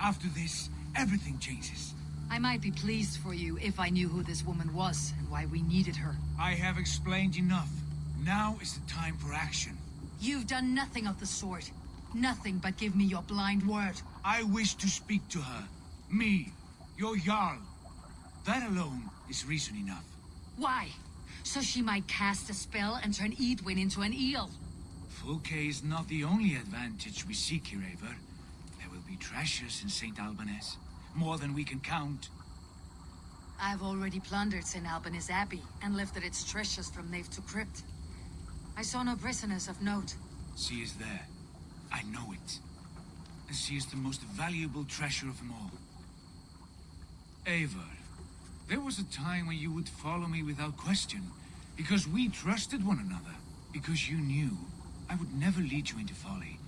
After this, everything changes. I might be pleased for you if I knew who this woman was and why we needed her. I have explained enough. Now is the time for action. You've done nothing of the sort. Nothing but give me your blind word. I wish to speak to her. Me, your Jarl. That alone is reason enough. Why? So she might cast a spell and turn Edwin into an eel. Fulke is not the only advantage we seek here, Eivor. There will be treasures in St. Alban's. More than we can count. I've already plundered St. Alban's Abbey and lifted its treasures from nave to crypt. I saw no prisoners of note. She is there. I know it. And she is the most valuable treasure of them all. Eivor, there was a time when you would follow me without question, because we trusted one another, because you knew I would never lead you into folly,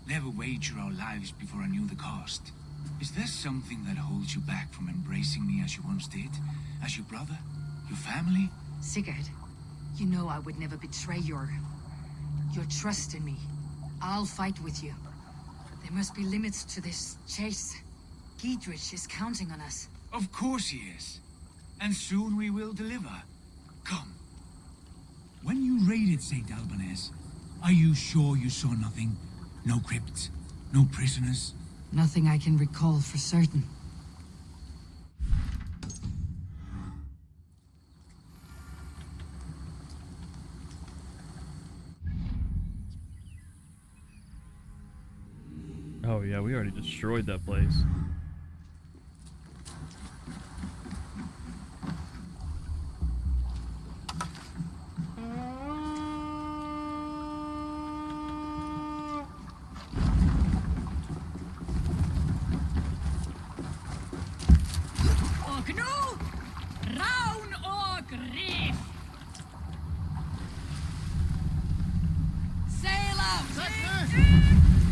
never wager our lives before I knew the cost. Is there something that holds you back from embracing me as you once did? As your brother? Your family? Sigurd, You know I would never betray your trust in me. I'll fight with you. There must be limits to this chase. Giedrich is counting on us. Of course he is. And soon we will deliver. Come. When you raided St. Albanese, are you sure you saw nothing? No crypts? No prisoners? Nothing I can recall for certain. Oh yeah, we already destroyed that place.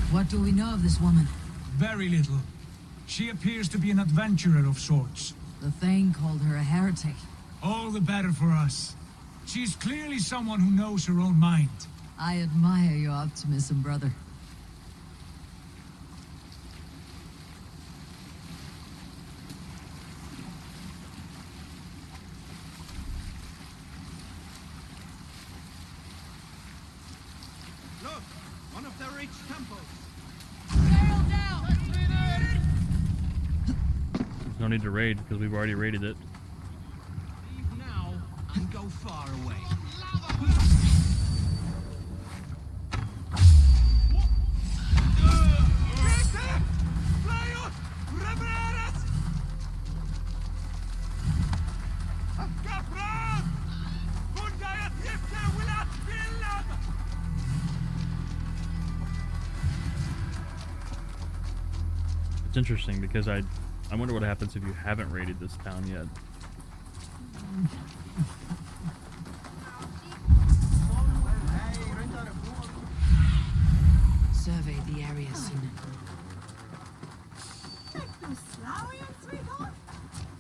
What do we know of this woman? Very little. She appears to be an adventurer of sorts. The Thane called her a heretic. All the better for us. She's clearly someone who knows her own mind. I admire your optimism, brother. Look, one of their rich temples. There's no need to raid because we've already raided it. Leave now and go far away. It's interesting because I wonder what happens if you haven't raided this town yet. Survey the area soon.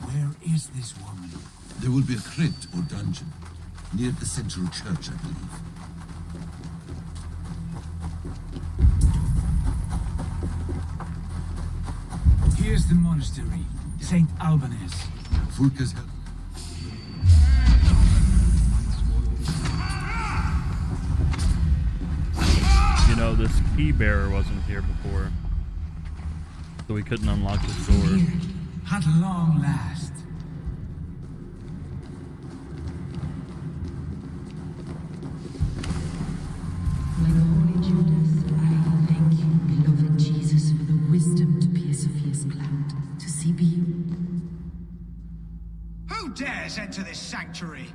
Where is this woman? There will be a crypt or dungeon near the central church, I believe. Here's the monastery, St. Albanese. Fulke's help. You know, this key bearer wasn't here before, so we couldn't unlock this door. At long last. Like holy Judas, I thank you, beloved Jesus, for the wisdom to pierce Sophia's cloud, to see beyond. Who dares enter this sanctuary?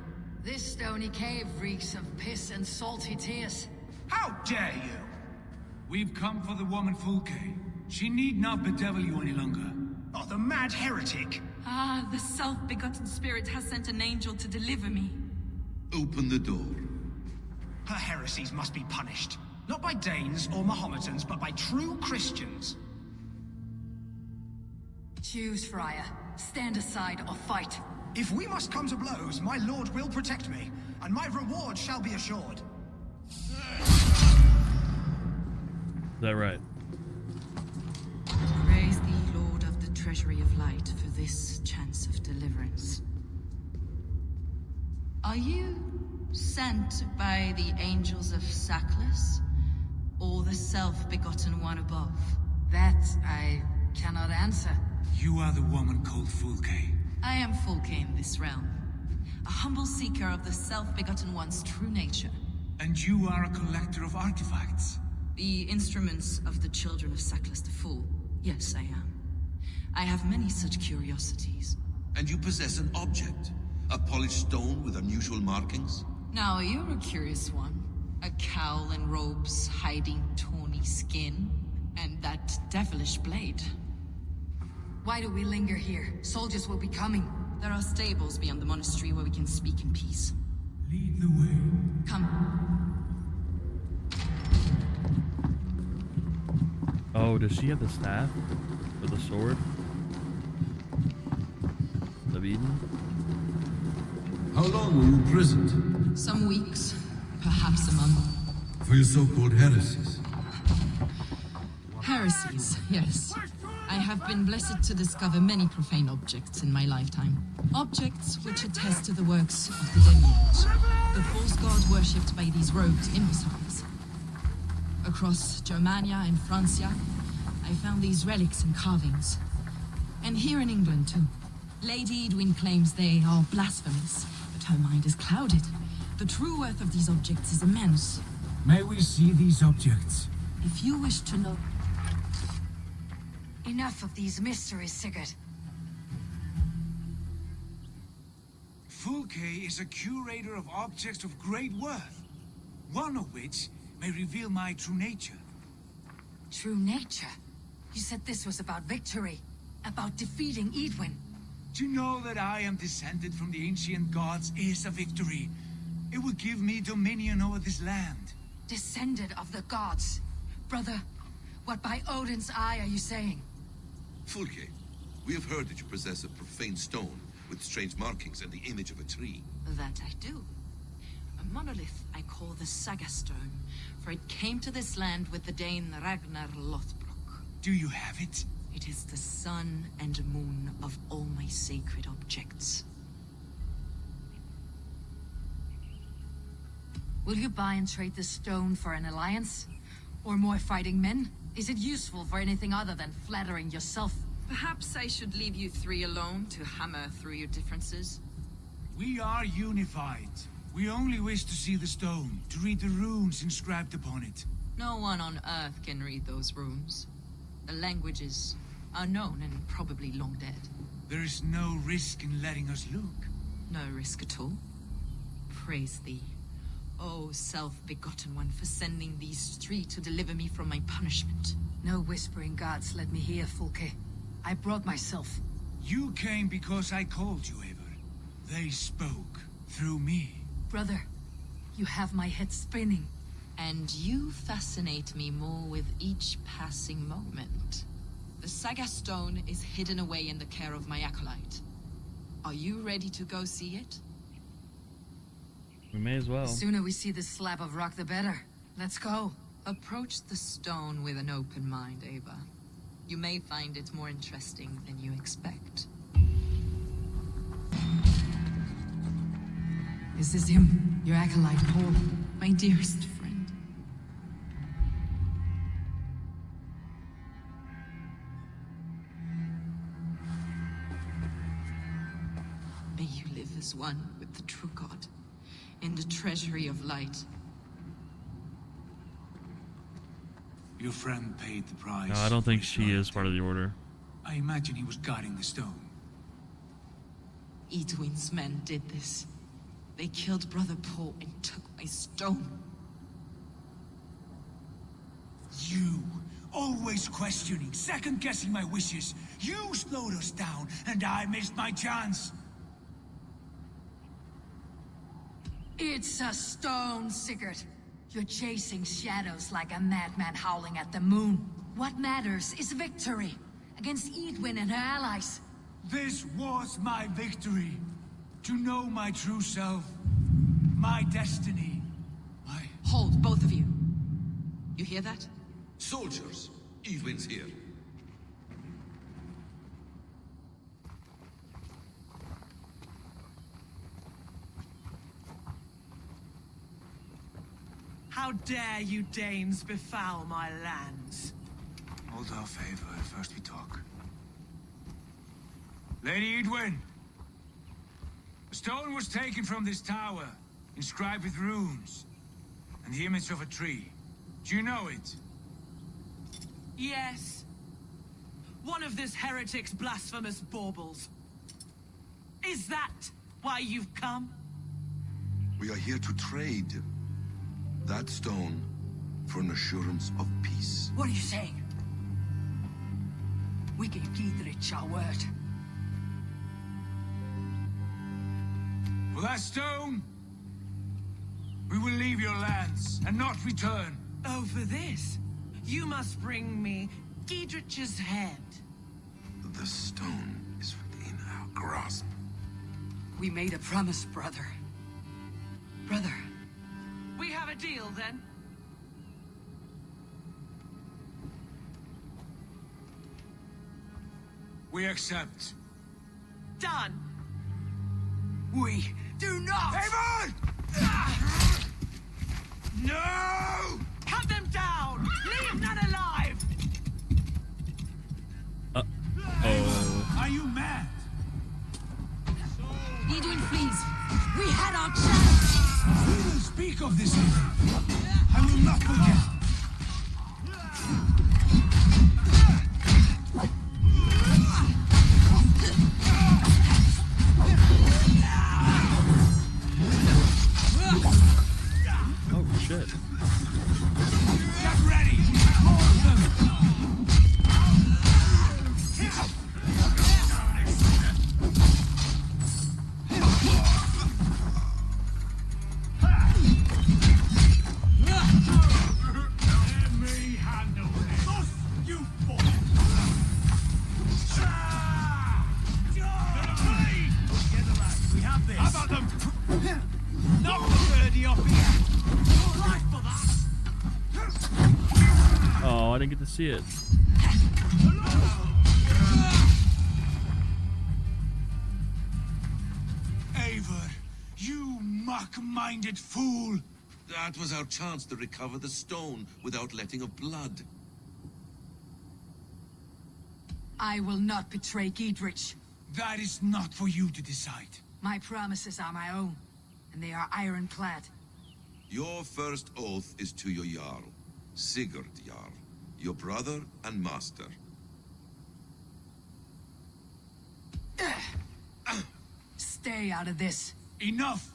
This stony cave reeks of piss and salty tears. How dare you? We've come for the woman Fulke. She need not bedevil you any longer. Oh, the mad heretic! Ah, the self-begotten spirit has sent an angel to deliver me. Open the door. Her heresies must be punished. Not by Danes or Mahometans, but by true Christians. Choose, Friar. Stand aside or fight. If we must come to blows, my lord will protect me, and my reward shall be assured. Is that right? Praise thee, Lord of the Treasury of Light, for this chance of deliverance. Are you sent by the angels of Saklas, or the self-begotten one above? That I cannot answer. You are the woman called Fulke. I am Fulke in this realm, a humble seeker of the self-begotten one's true nature. And you are a collector of artifacts. The instruments of the children of Saklas the Fool. Yes, I am. I have many such curiosities. And you possess an object. A polished stone with unusual markings? Now, you're a curious one. A cowl and robes hiding tawny skin, and that devilish blade. Why do we linger here? Soldiers will be coming. There are stables beyond the monastery where we can speak in peace. Lead the way. Come. Oh, does she have the staff? Or the sword? Of Eden? How long were you imprisoned? Some weeks, perhaps a month. For your so-called heresies? Heresies, yes. I have been blessed to discover many profane objects in my lifetime. Objects which attest to the works of the demiurge, the false god worshipped by these rogued imbeciles. Across Germania and Francia, I found these relics and carvings. And here in England, too. Lady Edwin claims they are blasphemous, but her mind is clouded. The true worth of these objects is immense. May we see these objects? If you wish to know... Enough of these mysteries, Sigurd. Fulke is a curator of objects of great worth, one of which may reveal my true nature. True nature? You said this was about victory, about defeating Edwin. To know that I am descended from the ancient gods is a victory. It will give me dominion over this land. Descended of the gods? Brother, what by Odin's eye are you saying? Fulke, we have heard that you possess a profane stone with strange markings and the image of a tree. That I do. A monolith I call the Saga Stone, for it came to this land with the Dane Ragnar Lothbrok. Do you have it? It is the sun and moon of all my sacred objects. Will you buy and trade this stone for an alliance? Or more fighting men? Is it useful for anything other than flattering yourself? Perhaps I should leave you three alone to hammer through your differences. We are unified. We only wish to see the stone, to read the runes inscribed upon it. No one on Earth can read those runes. The languages are known and probably long dead. There is no risk in letting us look. No risk at all. Praise thee, O self-begotten one, for sending these three to deliver me from my punishment. No whispering gods let me hear, Fulke. I brought myself. You came because I called you, Eivor. They spoke through me. Brother, you have my head spinning. And you fascinate me more with each passing moment. The Saga Stone is hidden away in the care of my acolyte. Are you ready to go see it? We may as well. The sooner we see this slab of rock, the better. Let's go. Approach the stone with an open mind, Ava. You may find it more interesting than you expect. This is him, your acolyte, Paul, my dearest friend. May you live as one with the true God, in the treasury of light. Your friend paid the price. No, I don't think she is part of the order. I imagine he was guarding the stone. Edwin's men did this. They killed Brother Paul and took my stone. You, always questioning, second-guessing my wishes. You slowed us down, and I missed my chance. It's a stone, Sigurd. You're chasing shadows like a madman howling at the moon. What matters is victory against Edwin and her allies. This was my victory. To know my true self, my destiny, my... Hold, both of you. You hear that? Soldiers, Edwin's here. How dare you Danes befoul my lands? Hold off, Eivor. First we talk. Lady Edwin! The stone was taken from this tower, inscribed with runes, and the image of a tree. Do you know it? Yes. One of this heretic's blasphemous baubles. Is that why you've come? We are here to trade that stone for an assurance of peace. What are you saying? We gave Giedrich our word. For that stone, we will leave your lands and not return. Oh, for this, you must bring me Giedrich's head. The stone is within our grasp. We made a promise, brother. Brother. We have a deal, then? We accept. Done. We do not! Eivor! No! Cut them down! Leave none alive! Oh. Are you mad? Edwin, please. We had our chance. We will speak of this later. I will not forget. Oh shit. Get ready! More of them! Let me handle this. You fool! Together, lads. We have this. How about them? Knock the birdie off here. All right for that. Oh, I didn't get to see it. Eivor, you mock-minded fool! That was our chance to recover the stone without letting of blood. I will not betray Giedrich. That is not for you to decide. My promises are my own, and they are ironclad. Your first oath is to your Jarl, Sigurd Jarl, your brother and master. Stay out of this. Enough!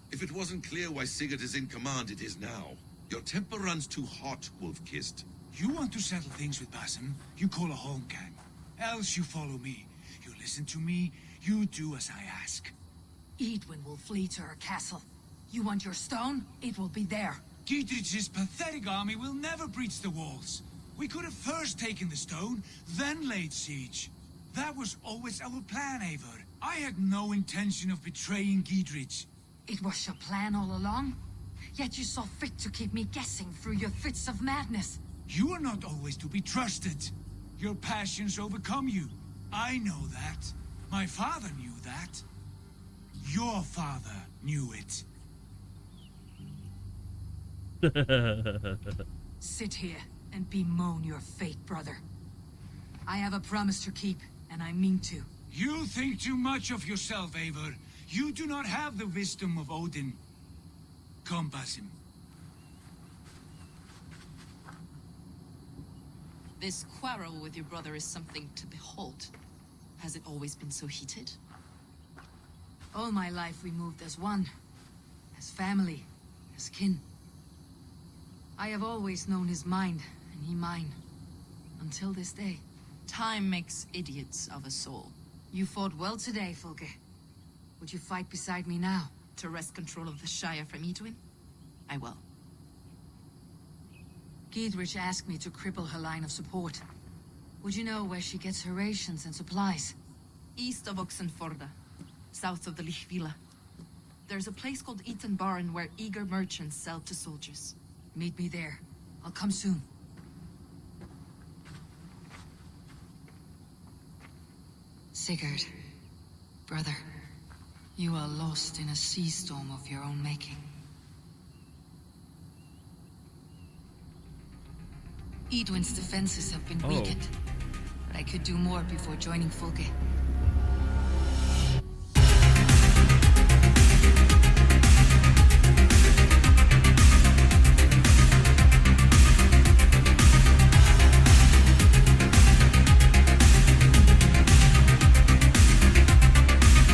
If it wasn't clear why Sigurd is in command, it is now. Your temper runs too hot, Wolf-Kissed. You want to settle things with Basim, you call a holmgang. Else you follow me. You listen to me, you do as I ask. Edwin will flee to her castle. You want your stone? It will be there. Giedrich's pathetic army will never breach the walls. We could have first taken the stone, then laid siege. That was always our plan, Eivor. I had no intention of betraying Giedrich. It was your plan all along? Yet you saw fit to keep me guessing through your fits of madness. You are not always to be trusted. Your passions overcome you. I know that. My father knew that. Your father knew it. Sit here and bemoan your fate, brother. I have a promise to keep, and I mean to. You think too much of yourself, Eivor. You do not have the wisdom of Odin. Come, Basim. This quarrel with your brother is something to behold. Has it always been so heated? All my life we moved as one. As family. As kin. I have always known his mind, and he mine. Until this day. Time makes idiots of us all. You fought well today, Fulke. Would you fight beside me now? To wrest control of the Shire from Edwin? I will. Giedrich asked me to cripple her line of support. Would you know where she gets her rations and supplies? East of Oxenforda, south of the Lichvila. There's a place called Eaton Barn where eager merchants sell to soldiers. Meet me there. I'll come soon. Sigurd, brother, you are lost in a sea storm of your own making. Edwin's defenses have been weakened, but I could do more before joining Fulke.